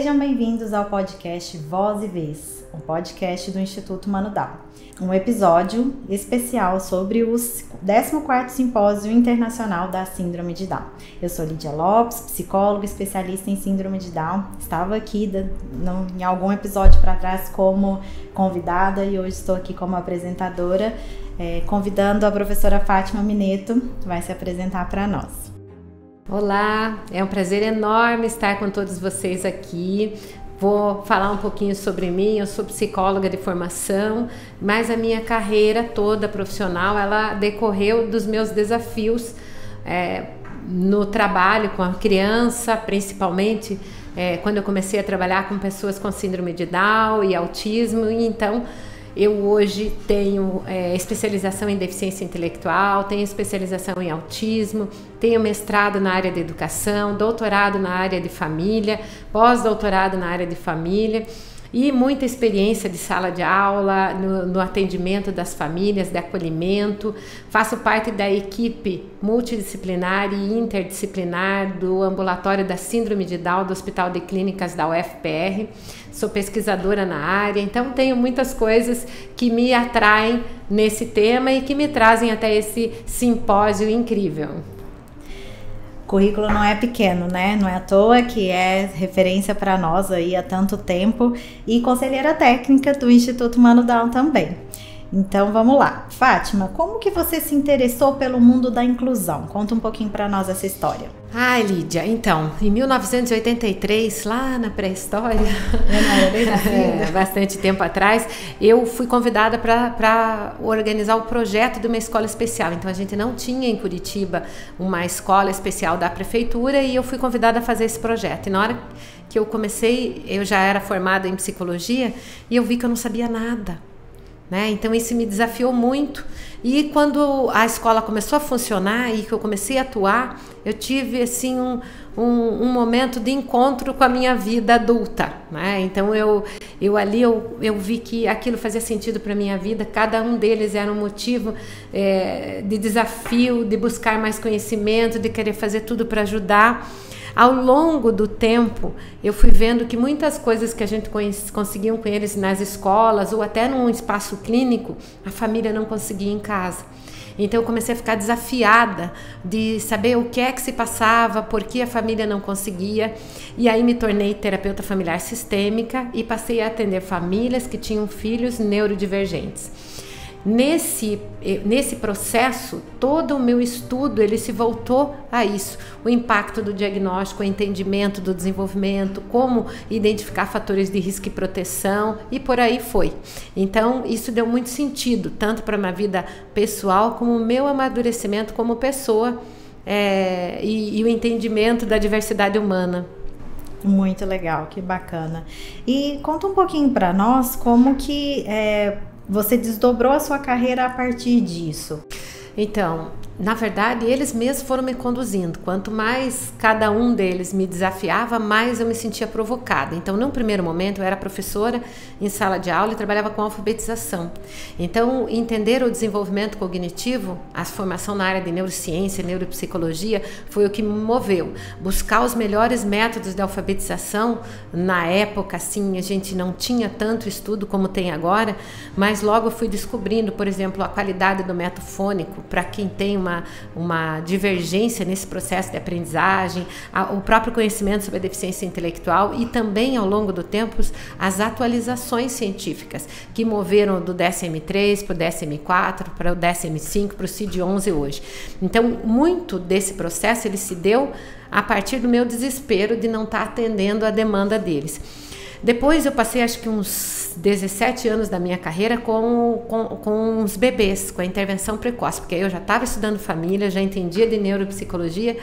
Sejam bem-vindos ao podcast Voz e Vez, um podcast do Instituto Mano Down. Um episódio especial sobre o 14º Simpósio Internacional da Síndrome de Down. Eu sou Lídia Lopes, psicóloga especialista em Síndrome de Down. Estava aqui em algum episódio para trás como convidada e hoje estou aqui como apresentadora, convidando a professora Fátima Mineto, que vai se apresentar para nós. Olá, é um prazer enorme estar com todos vocês aqui. Vou falar um pouquinho sobre mim. Eu sou psicóloga de formação, mas a minha carreira toda profissional, ela decorreu dos meus desafios no trabalho com a criança, principalmente quando eu comecei a trabalhar com pessoas com síndrome de Down e autismo, e então eu hoje tenho especialização em deficiência intelectual, tenho especialização em autismo, tenho mestrado na área de educação, doutorado na área de família, pós-doutorado na área de família e muita experiência de sala de aula, no atendimento das famílias, de acolhimento. Faço parte da equipe multidisciplinar e interdisciplinar do ambulatório da Síndrome de Down do Hospital de Clínicas da UFPR. Sou pesquisadora na área, então tenho muitas coisas que me atraem nesse tema e que me trazem até esse simpósio incrível. O currículo não é pequeno, né? Não é à toa que é referência para nós aí há tanto tempo e conselheira técnica do Instituto Mano Down também. Então vamos lá. Fátima, como que você se interessou pelo mundo da inclusão? Conta um pouquinho para nós essa história. Ai, Lídia, então, em 1983, lá na pré-história, bastante tempo atrás, eu fui convidada para organizar o projeto de uma escola especial. Então a gente não tinha em Curitiba uma escola especial da prefeitura e eu fui convidada a fazer esse projeto. E na hora que eu comecei, eu já era formada em psicologia e eu vi que eu não sabia nada. Então isso me desafiou muito, e quando a escola começou a funcionar e que eu comecei a atuar, eu tive assim um momento de encontro com a minha vida adulta, Então eu vi que aquilo fazia sentido para a minha vida. Cada um deles era um motivo de desafio, de buscar mais conhecimento, de querer fazer tudo para ajudar. Ao longo do tempo, eu fui vendo que muitas coisas que a gente conseguia com eles nas escolas ou até num espaço clínico, a família não conseguia em casa. Então eu comecei a ficar desafiada de saber o que é que se passava, por que a família não conseguia, e aí me tornei terapeuta familiar sistêmica e passei a atender famílias que tinham filhos neurodivergentes. Nesse processo, todo o meu estudo ele se voltou a isso, o impacto do diagnóstico, o entendimento do desenvolvimento, como identificar fatores de risco e proteção, e por aí foi. Então isso deu muito sentido, tanto para a minha vida pessoal, como o meu amadurecimento como pessoa e o entendimento da diversidade humana. Muito legal, que bacana. E conta um pouquinho para nós como que você desdobrou a sua carreira a partir disso. Então, na verdade, eles mesmos foram me conduzindo. Quanto mais cada um deles me desafiava, mais eu me sentia provocada. Então, num primeiro momento, eu era professora em sala de aula e trabalhava com alfabetização. Então, entender o desenvolvimento cognitivo, a formação na área de neurociência, neuropsicologia, foi o que me moveu. Buscar os melhores métodos de alfabetização. Na época, assim, a gente não tinha tanto estudo como tem agora, mas logo eu fui descobrindo, por exemplo, a qualidade do método fônico, para quem tem uma divergência nesse processo de aprendizagem, o próprio conhecimento sobre a deficiência intelectual e também, ao longo do tempo, as atualizações científicas que moveram do DSM-3 para o DSM-4, para o DSM-5, para o CID-11 hoje. Então, muito desse processo ele se deu a partir do meu desespero de não estar atendendo a demanda deles. Depois eu passei acho que uns 17 anos da minha carreira com os bebês, com a intervenção precoce, porque aí eu já estava estudando família, já entendia de neuropsicologia,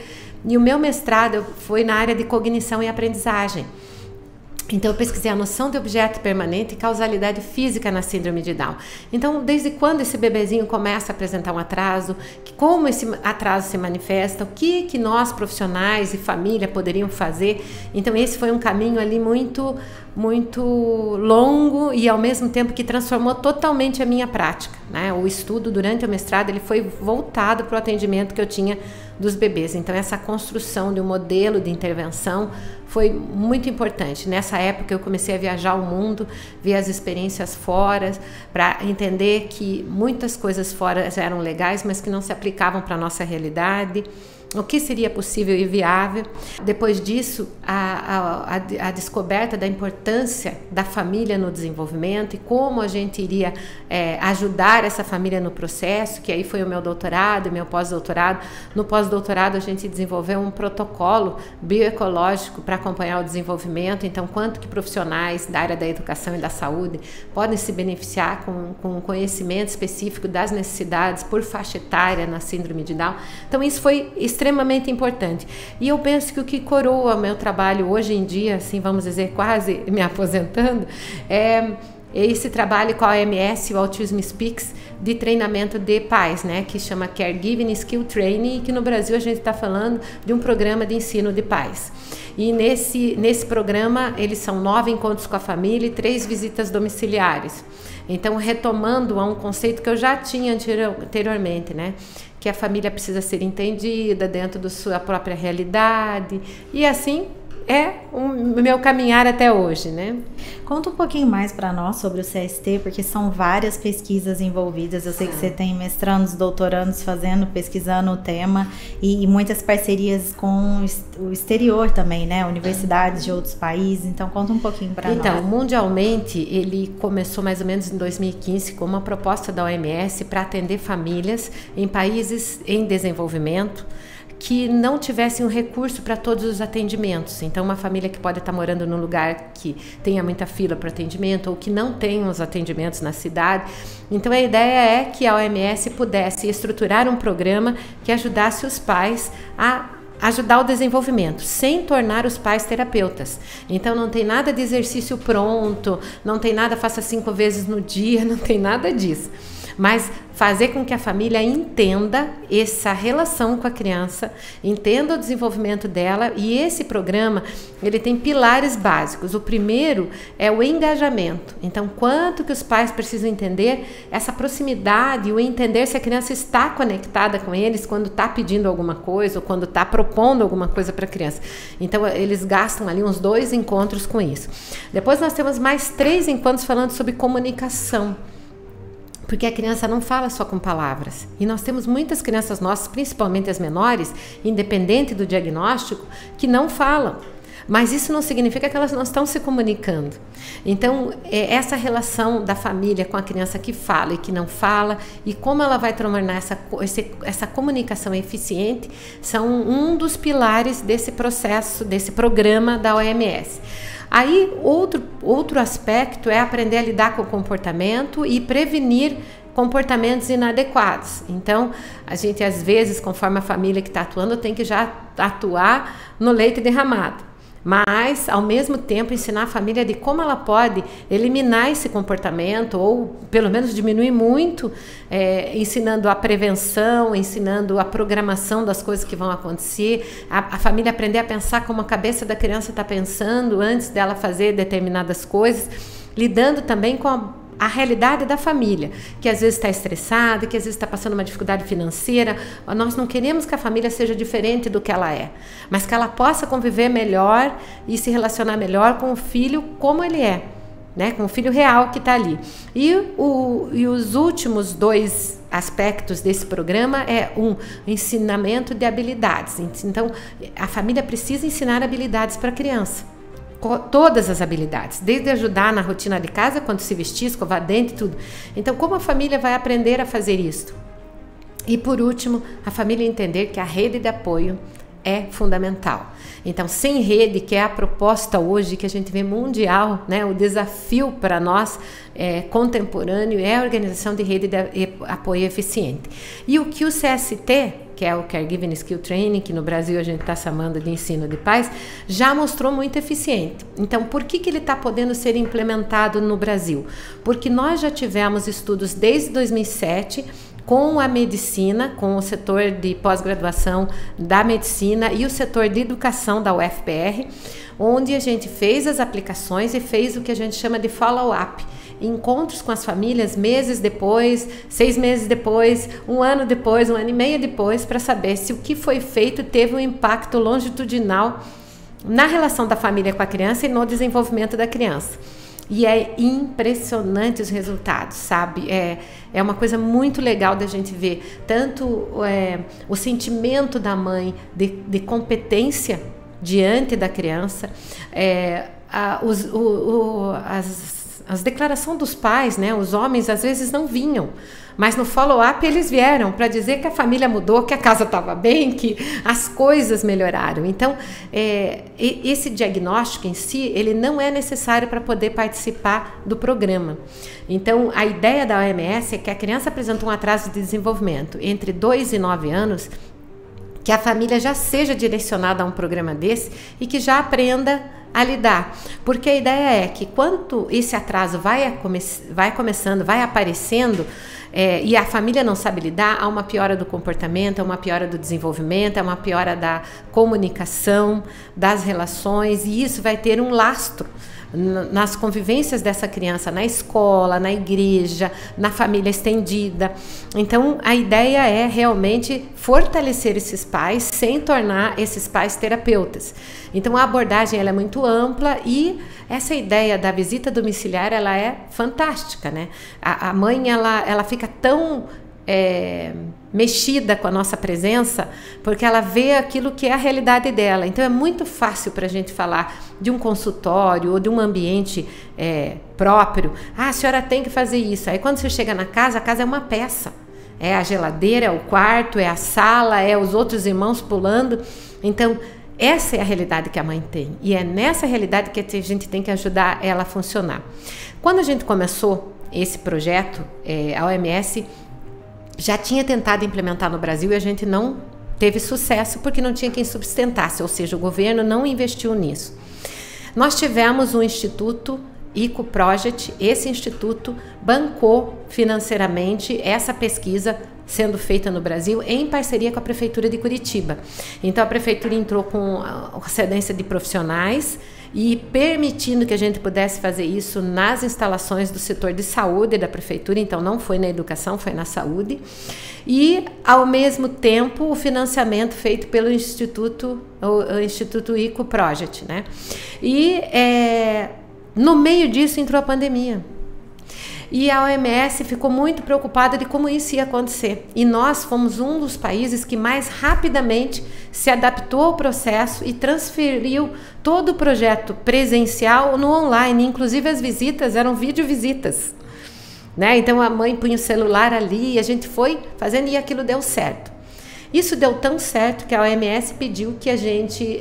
e o meu mestrado foi na área de cognição e aprendizagem. Então eu pesquisei a noção de objeto permanente e causalidade física na síndrome de Down. Então, desde quando esse bebezinho começa a apresentar um atraso, como esse atraso se manifesta, o que nós profissionais e família poderiam fazer. Então esse foi um caminho ali muito longo e ao mesmo tempo que transformou totalmente a minha prática, O estudo durante o mestrado ele foi voltado para o atendimento que eu tinha dos bebês. Então essa construção de um modelo de intervenção foi muito importante. Nessa época eu comecei a viajar o mundo, ver as experiências fora, para entender que muitas coisas fora eram legais, mas que não se aplicavam para a nossa realidade. O que seria possível e viável. Depois disso, a descoberta da importância da família no desenvolvimento e como a gente iria ajudar essa família no processo, que aí foi o meu doutorado e meu pós-doutorado. No pós-doutorado a gente desenvolveu um protocolo bioecológico para acompanhar o desenvolvimento. Então, quanto que profissionais da área da educação e da saúde podem se beneficiar com conhecimento específico das necessidades por faixa etária na síndrome de Down. Então, isso foi extremamente importante. E eu penso que o que coroa meu trabalho hoje em dia, assim, vamos dizer, quase me aposentando, é esse trabalho com a OMS, o Autism Speaks, de treinamento de pais, né, que chama Caregiving Skill Training, e que no Brasil a gente está falando de um programa de ensino de pais. E nesse programa, eles são 9 encontros com a família e 3 visitas domiciliares. Então, retomando a um conceito que eu já tinha anteriormente, né, que a família precisa ser entendida dentro da sua própria realidade, e assim é o meu caminhar até hoje, né? Conta um pouquinho mais para nós sobre o CST, porque são várias pesquisas envolvidas. Eu sei que você tem mestrandos, doutorandos pesquisando o tema e muitas parcerias com o exterior também, né? Universidades de outros países. Então, conta um pouquinho para nós. Então, mundialmente, ele começou mais ou menos em 2015 com uma proposta da OMS para atender famílias em países em desenvolvimento que não tivessem um recurso para todos os atendimentos. Então, uma família que pode estar morando num lugar que tenha muita fila para atendimento ou que não tenha os atendimentos na cidade. Então, a ideia é que a OMS pudesse estruturar um programa que ajudasse os pais a ajudar o desenvolvimento, sem tornar os pais terapeutas. Então, não tem nada de exercício pronto, não tem nada faça 5 vezes no dia, não tem nada disso. Mas fazer com que a família entenda essa relação com a criança, entenda o desenvolvimento dela, e esse programa, ele tem pilares básicos. O primeiro é o engajamento. Então, quanto que os pais precisam entender essa proximidade, o entender se a criança está conectada com eles quando está pedindo alguma coisa ou quando está propondo alguma coisa para a criança. Então, eles gastam ali uns 2 encontros com isso. Depois nós temos mais 3 encontros falando sobre comunicação. Porque a criança não fala só com palavras. E nós temos muitas crianças nossas, principalmente as menores, independente do diagnóstico, que não falam. Mas isso não significa que elas não estão se comunicando. Então, essa relação da família com a criança que fala e que não fala, e como ela vai tornar essa comunicação eficiente, são um dos pilares desse processo, desse programa da OMS. Aí, outro aspecto é aprender a lidar com o comportamento e prevenir comportamentos inadequados. Então, a gente, às vezes, conforme a família que está atuando, tem que já atuar no leite derramado. Mas, ao mesmo tempo, ensinar a família de como ela pode eliminar esse comportamento ou, pelo menos, diminuir muito, ensinando a prevenção, ensinando a programação das coisas que vão acontecer, a família aprender a pensar como a cabeça da criança está pensando antes dela fazer determinadas coisas, lidando também com a realidade da família, que às vezes está estressada, que às vezes está passando uma dificuldade financeira. Nós não queremos que a família seja diferente do que ela é, mas que ela possa conviver melhor e se relacionar melhor com o filho como ele é, né? Com o filho real que está ali. E os últimos 2 aspectos desse programa é ensinamento de habilidades. Então, a família precisa ensinar habilidades para a criança. Todas as habilidades, desde ajudar na rotina de casa, quando se vestir, escovar dente, tudo. Então, como a família vai aprender a fazer isso? E por último, a família entender que a rede de apoio é fundamental. Então, sem rede, que é a proposta hoje que a gente vê mundial, né? O desafio para nós contemporâneo é a organização de rede de apoio eficiente. E o que o CST, que é o Caregiving Skill Training, que no Brasil a gente está chamando de ensino de pais, já mostrou muito eficiente. Então, por que ele está podendo ser implementado no Brasil? Porque nós já tivemos estudos desde 2007 com a medicina, com o setor de pós-graduação da medicina e o setor de educação da UFPR, onde a gente fez as aplicações e fez o que a gente chama de follow-up. encontros com as famílias meses depois, 6 meses depois, 1 ano depois, 1 ano e meio depois, para saber se o que foi feito teve um impacto longitudinal na relação da família com a criança e no desenvolvimento da criança. E é impressionante os resultados, sabe? É uma coisa muito legal da gente ver tanto o sentimento da mãe de competência diante da criança, as declarações dos pais, né? Os homens às vezes não vinham, mas no follow-up eles vieram para dizer que a família mudou, que a casa estava bem, que as coisas melhoraram. Então, esse diagnóstico em si, ele não é necessário para poder participar do programa. Então, a ideia da OMS é que a criança apresenta um atraso de desenvolvimento entre 2 e 9 anos, que a família já seja direcionada a um programa desse e que já aprenda a lidar, porque a ideia é que quando esse atraso vai começando, vai aparecendo, e a família não sabe lidar, há uma piora do comportamento, há uma piora do desenvolvimento, há uma piora da comunicação, das relações, e isso vai ter um lastro nas convivências dessa criança, na escola, na igreja, na família estendida. Então, a ideia é realmente fortalecer esses pais sem tornar esses pais terapeutas. Então, a abordagem ela é muito ampla e essa ideia da visita domiciliar ela é fantástica, né? A mãe ela fica tão mexida com a nossa presença, porque ela vê aquilo que é a realidade dela. Então é muito fácil para a gente falar de um consultório ou de um ambiente próprio. A senhora tem que fazer isso. Aí quando você chega na casa, a casa é uma peça. É a geladeira, é o quarto, é a sala, é os outros irmãos pulando. Então essa é a realidade que a mãe tem. E é nessa realidade que a gente tem que ajudar ela a funcionar. Quando a gente começou esse projeto, a OMS já tinha tentado implementar no Brasil e a gente não teve sucesso porque não tinha quem sustentasse, ou seja, o governo não investiu nisso. Nós tivemos um instituto, ICO Project, esse instituto bancou financeiramente essa pesquisa sendo feita no Brasil em parceria com a Prefeitura de Curitiba. Então a Prefeitura entrou com a cedência de profissionais e permitindo que a gente pudesse fazer isso nas instalações do setor de saúde da Prefeitura, então não foi na educação, foi na saúde, e ao mesmo tempo o financiamento feito pelo Instituto ICO Project, né? E no meio disso entrou a pandemia. E a OMS ficou muito preocupada de como isso ia acontecer. E nós fomos um dos países que mais rapidamente se adaptou ao processo e transferiu todo o projeto presencial no online. Inclusive as visitas eram videovisitas, né? Então a mãe punha o celular ali e a gente foi fazendo e aquilo deu certo. Isso deu tão certo que a OMS pediu que a gente...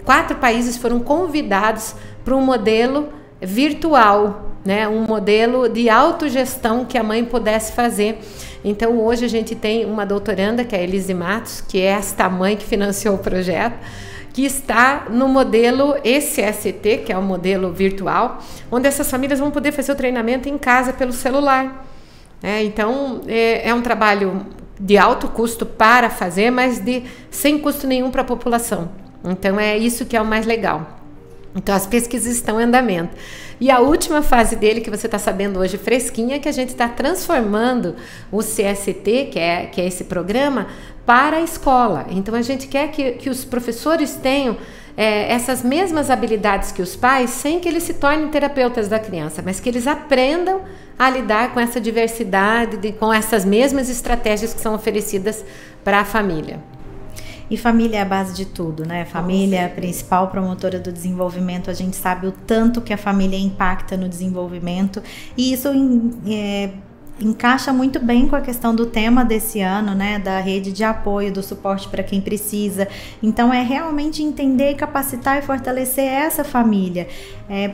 4 países foram convidados para um modelo virtual, né, um modelo de autogestão que a mãe pudesse fazer. Então hoje a gente tem uma doutoranda, que é a Elise Matos, que é esta mãe que financiou o projeto, que está no modelo ECST, que é o modelo virtual, onde essas famílias vão poder fazer o treinamento em casa pelo celular. Então é um trabalho de alto custo para fazer, mas sem custo nenhum para a população. Então é isso que é o mais legal. Então as pesquisas estão em andamento. E a última fase dele, que você está sabendo hoje fresquinha, é que a gente está transformando o CST, que é esse programa, para a escola. Então a gente quer que os professores tenham essas mesmas habilidades que os pais, sem que eles se tornem terapeutas da criança, mas que eles aprendam a lidar com essa diversidade, com essas mesmas estratégias que são oferecidas para a família. E família é a base de tudo, né? Família é a principal promotora do desenvolvimento. A gente sabe o tanto que a família impacta no desenvolvimento. E isso encaixa muito bem com a questão do tema desse ano, né? Da rede de apoio, do suporte para quem precisa. Então, é realmente entender, capacitar e fortalecer essa família.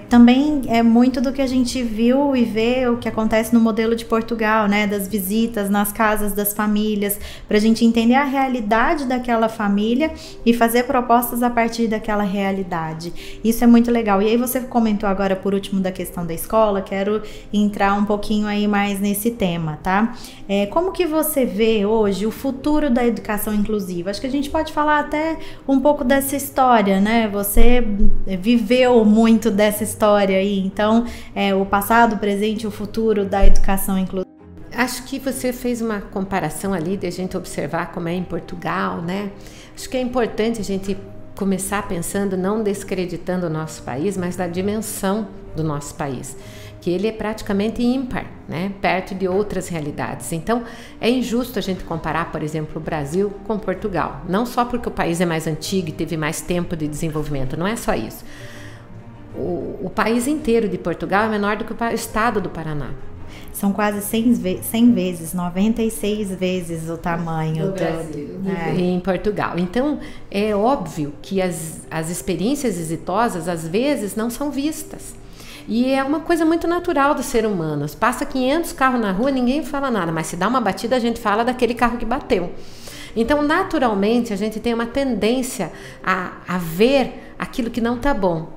Também é muito do que a gente viu e vê o que acontece no modelo de Portugal, né? Das visitas nas casas das famílias, para a gente entender a realidade daquela família e fazer propostas a partir daquela realidade. Isso é muito legal. E aí você comentou agora, por último, da questão da escola. Quero entrar um pouquinho aí mais nesse esse tema, tá? Como que você vê hoje o futuro da educação inclusiva? Acho que a gente pode falar até um pouco dessa história, né? Você viveu muito dessa história aí, então o passado, o presente e o futuro da educação inclusiva. Acho que você fez uma comparação ali de a gente observar como é em Portugal, né? Acho que é importante a gente começar pensando, não descreditando o nosso país, mas da dimensão do nosso país, que ele é praticamente ímpar, né? Perto de outras realidades. Então, é injusto a gente comparar, por exemplo, o Brasil com Portugal. Não só porque o país é mais antigo e teve mais tempo de desenvolvimento, não é só isso. O país inteiro de Portugal é menor do que o estado do Paraná. São quase 100 vezes, 96 vezes o tamanho do Brasil. Em Portugal. Então, é óbvio que as experiências exitosas, às vezes, não são vistas. E é uma coisa muito natural do ser humano. Passa 500 carros na rua, ninguém fala nada, mas se dá uma batida, a gente fala daquele carro que bateu. Então, naturalmente, a gente tem uma tendência a ver aquilo que não está bom.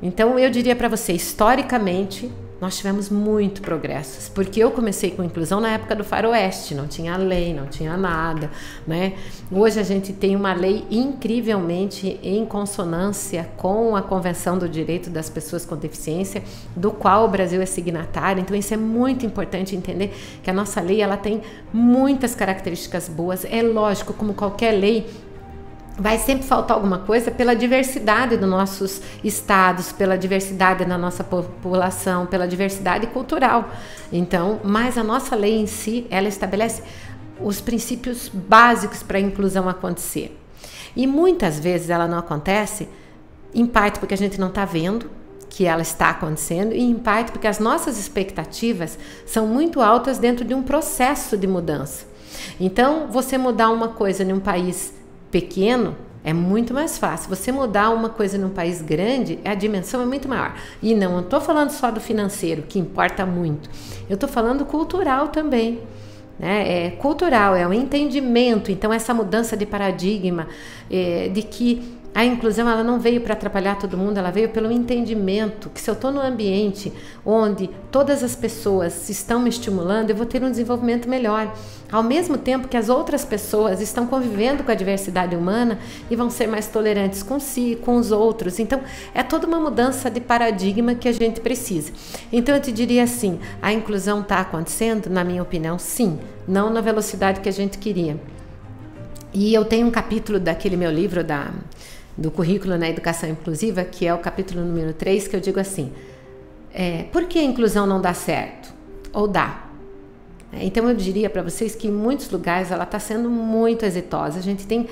Então, eu diria para você, historicamente, nós tivemos muito progressos, porque eu comecei com inclusão na época do faroeste, não tinha lei, não tinha nada, né? Hoje a gente tem uma lei incrivelmente em consonância com a Convenção do Direito das Pessoas com Deficiência, do qual o Brasil é signatário. Então isso é muito importante entender que a nossa lei ela tem muitas características boas. É lógico, como qualquer lei, vai sempre faltar alguma coisa pela diversidade dos nossos estados, pela diversidade da nossa população, pela diversidade cultural. Então, mas a nossa lei em si, ela estabelece os princípios básicos para a inclusão acontecer. E muitas vezes ela não acontece, em parte porque a gente não está vendo que ela está acontecendo, e em parte porque as nossas expectativas são muito altas dentro de um processo de mudança. Então, você mudar uma coisa em um país pequeno é muito mais fácil. Você mudar uma coisa num país grande, a dimensão é muito maior. E não estou falando só do financeiro, que importa muito. Eu estou falando cultural também. Né? É cultural, é um entendimento. Então, essa mudança de paradigma, de que a inclusão ela não veio para atrapalhar todo mundo, ela veio pelo entendimento que se eu estou num ambiente onde todas as pessoas se estão me estimulando, eu vou ter um desenvolvimento melhor. Ao mesmo tempo que as outras pessoas estão convivendo com a diversidade humana e vão ser mais tolerantes com si, com os outros. Então, é toda uma mudança de paradigma que a gente precisa. Então, eu te diria assim, a inclusão está acontecendo? Na minha opinião, sim. Não na velocidade que a gente queria. E eu tenho um capítulo daquele meu livro do currículo na educação inclusiva, que é o capítulo número 3, que eu digo assim, por que a inclusão não dá certo? Ou dá? Então eu diria para vocês que em muitos lugares ela está sendo muito exitosa. A gente tem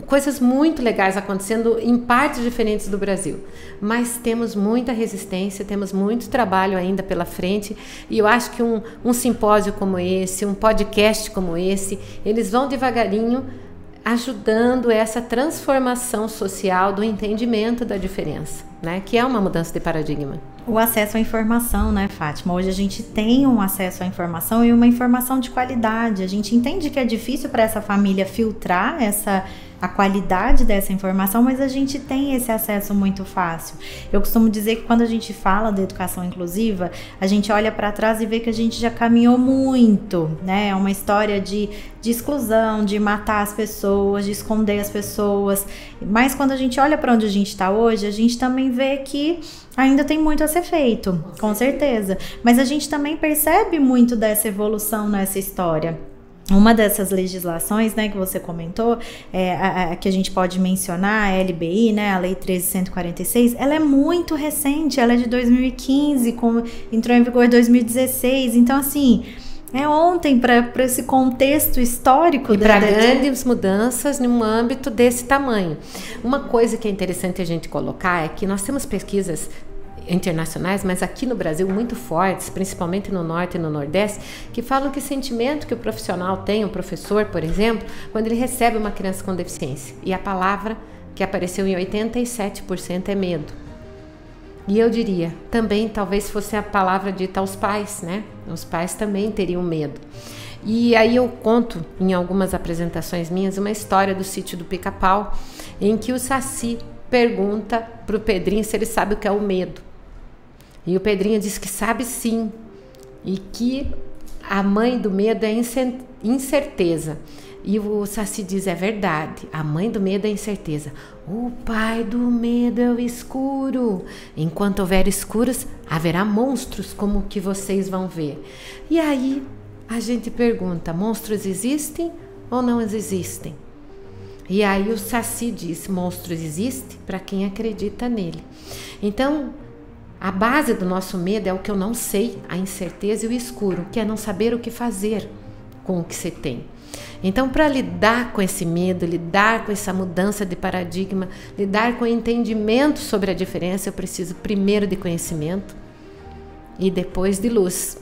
coisas muito legais acontecendo em partes diferentes do Brasil, mas temos muita resistência, temos muito trabalho ainda pela frente, e eu acho que um simpósio como esse, um podcast como esse, eles vão devagarinho ajudando essa transformação social do entendimento da diferença, né? Que é uma mudança de paradigma. O acesso à informação, né, Fátima? Hoje a gente tem um acesso à informação e uma informação de qualidade. A gente entende que é difícil para essa família filtrar a qualidade dessa informação, mas a gente tem esse acesso muito fácil. Eu costumo dizer que quando a gente fala da educação inclusiva, a gente olha para trás e vê que a gente já caminhou muito, né? É uma história de exclusão, de matar as pessoas, de esconder as pessoas. Mas quando a gente olha para onde a gente está hoje, a gente também vê que ainda tem muito a ser feito, com certeza. Mas a gente também percebe muito dessa evolução nessa história. Uma dessas legislações, né, que você comentou, que a gente pode mencionar, a LBI, né, a Lei 13.146, ela é muito recente, ela é de 2015, entrou em vigor em 2016, então assim, é ontem para esse contexto histórico. E para grandes mudanças num âmbito desse tamanho. Uma coisa que é interessante a gente colocar é que nós temos pesquisas internacionais, mas aqui no Brasil muito fortes, principalmente no Norte e no Nordeste, que falam que o sentimento que o profissional tem, o professor, por exemplo, quando ele recebe uma criança com deficiência. E a palavra que apareceu em 87% é medo. E eu diria, também talvez fosse a palavra dita aos pais, né? Os pais também teriam medo. E aí eu conto em algumas apresentações minhas uma história do sítio do Pica-Pau, em que o Saci pergunta para o Pedrinho se ele sabe o que é o medo. E o Pedrinho diz que sabe sim, e que a mãe do medo é incerteza. E o Saci diz, é verdade, a mãe do medo é incerteza. O pai do medo é o escuro. Enquanto houver escuros, haverá monstros como o que vocês vão ver. E aí a gente pergunta, monstros existem ou não existem? E aí o Saci diz, monstros existem para quem acredita nele. Então, a base do nosso medo é o que eu não sei, a incerteza e o escuro, que é não saber o que fazer com o que você tem. Então, para lidar com esse medo, lidar com essa mudança de paradigma, lidar com o entendimento sobre a diferença, eu preciso primeiro de conhecimento e depois de luz.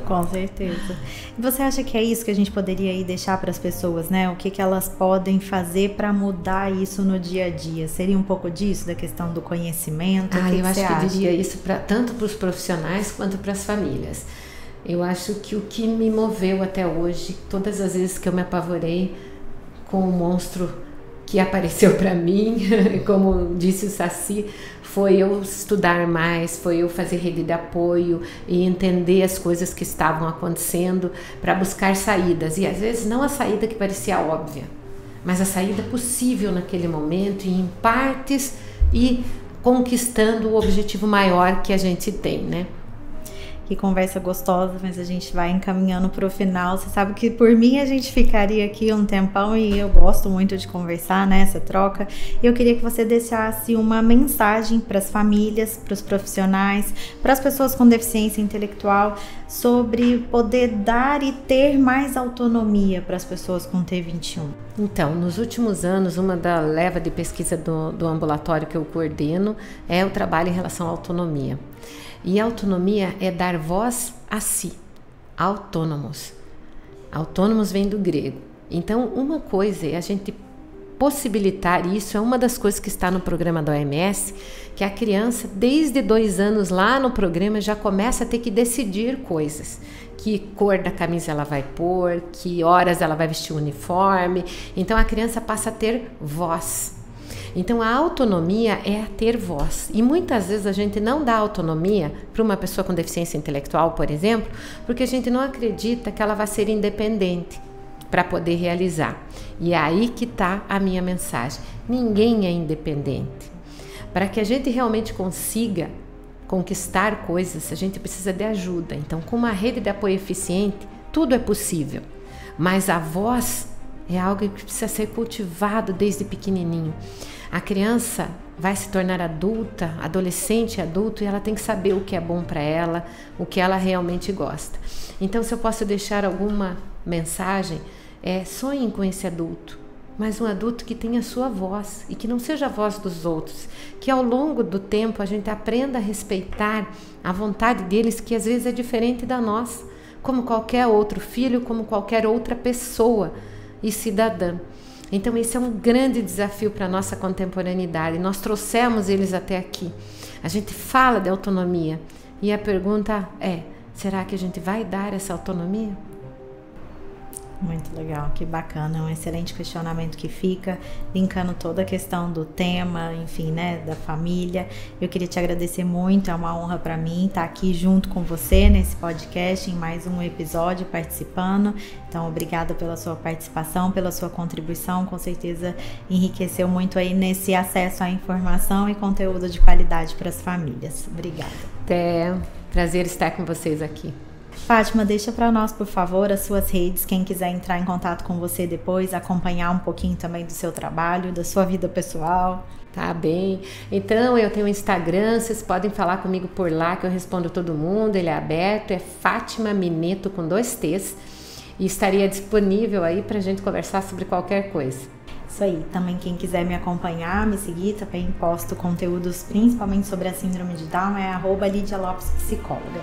Com certeza. E você acha que é isso que a gente poderia aí deixar para as pessoas, né? O que elas podem fazer para mudar isso no dia a dia? Seria um pouco disso, da questão do conhecimento? Eu acho que eu diria isso tanto para os profissionais quanto para as famílias. Eu acho que o que me moveu até hoje, todas as vezes que eu me apavorei com o monstro que apareceu para mim, como disse o Saci, foi eu estudar mais, foi eu fazer rede de apoio e entender as coisas que estavam acontecendo para buscar saídas. E às vezes não a saída que parecia óbvia, mas a saída possível naquele momento e em partes e conquistando o objetivo maior que a gente tem, né? Que conversa gostosa, mas a gente vai encaminhando para o final. Você sabe que por mim a gente ficaria aqui um tempão e eu gosto muito de conversar, né, essa troca. Eu queria que você deixasse uma mensagem para as famílias, para os profissionais, para as pessoas com deficiência intelectual, sobre poder dar e ter mais autonomia para as pessoas com T21. Então, nos últimos anos, uma da leva de pesquisa do ambulatório que eu coordeno é o trabalho em relação à autonomia. E autonomia é dar voz a si, autônomos. Autônomos vem do grego. Então, uma coisa é a gente possibilitar isso, é uma das coisas que está no programa da OMS, que a criança, desde 2 anos lá no programa, já começa a ter que decidir coisas. Que cor da camisa ela vai pôr, que horas ela vai vestir o uniforme. Então, a criança passa a ter voz. Então, a autonomia é ter voz. E muitas vezes a gente não dá autonomia para uma pessoa com deficiência intelectual, por exemplo, porque a gente não acredita que ela vai ser independente para poder realizar. E é aí que está a minha mensagem. Ninguém é independente. Para que a gente realmente consiga conquistar coisas, a gente precisa de ajuda. Então, com uma rede de apoio eficiente, tudo é possível. Mas a voz é algo que precisa ser cultivado desde pequenininho. A criança vai se tornar adulta, adolescente, adulto, e ela tem que saber o que é bom para ela, o que ela realmente gosta. Então, se eu posso deixar alguma mensagem, sonhem com esse adulto, mas um adulto que tenha sua voz e que não seja a voz dos outros, que ao longo do tempo a gente aprenda a respeitar a vontade deles, que às vezes é diferente da nossa, como qualquer outro filho, como qualquer outra pessoa e cidadã. Então esse é um grande desafio para a nossa contemporaneidade. Nós trouxemos eles até aqui. A gente fala de autonomia e a pergunta é, será que a gente vai dar essa autonomia? Muito legal, que bacana, é um excelente questionamento que fica, linkando toda a questão do tema, enfim, né, da família. Eu queria te agradecer muito, é uma honra para mim estar aqui junto com você nesse podcast, em mais um episódio, participando. Então, obrigada pela sua participação, pela sua contribuição, com certeza enriqueceu muito aí nesse acesso à informação e conteúdo de qualidade para as famílias. Obrigada. Prazer estar com vocês aqui. Fátima, deixa para nós, por favor, as suas redes, quem quiser entrar em contato com você depois, acompanhar um pouquinho também do seu trabalho, da sua vida pessoal. Tá bem. Então, eu tenho um Instagram, vocês podem falar comigo por lá, que eu respondo todo mundo, ele é aberto, é Fátima Mineto com 2 T's, e estaria disponível aí pra gente conversar sobre qualquer coisa. Isso aí, também quem quiser me acompanhar, me seguir, também posto conteúdos principalmente sobre a síndrome de Down, é @Lidia Lopes Psicóloga.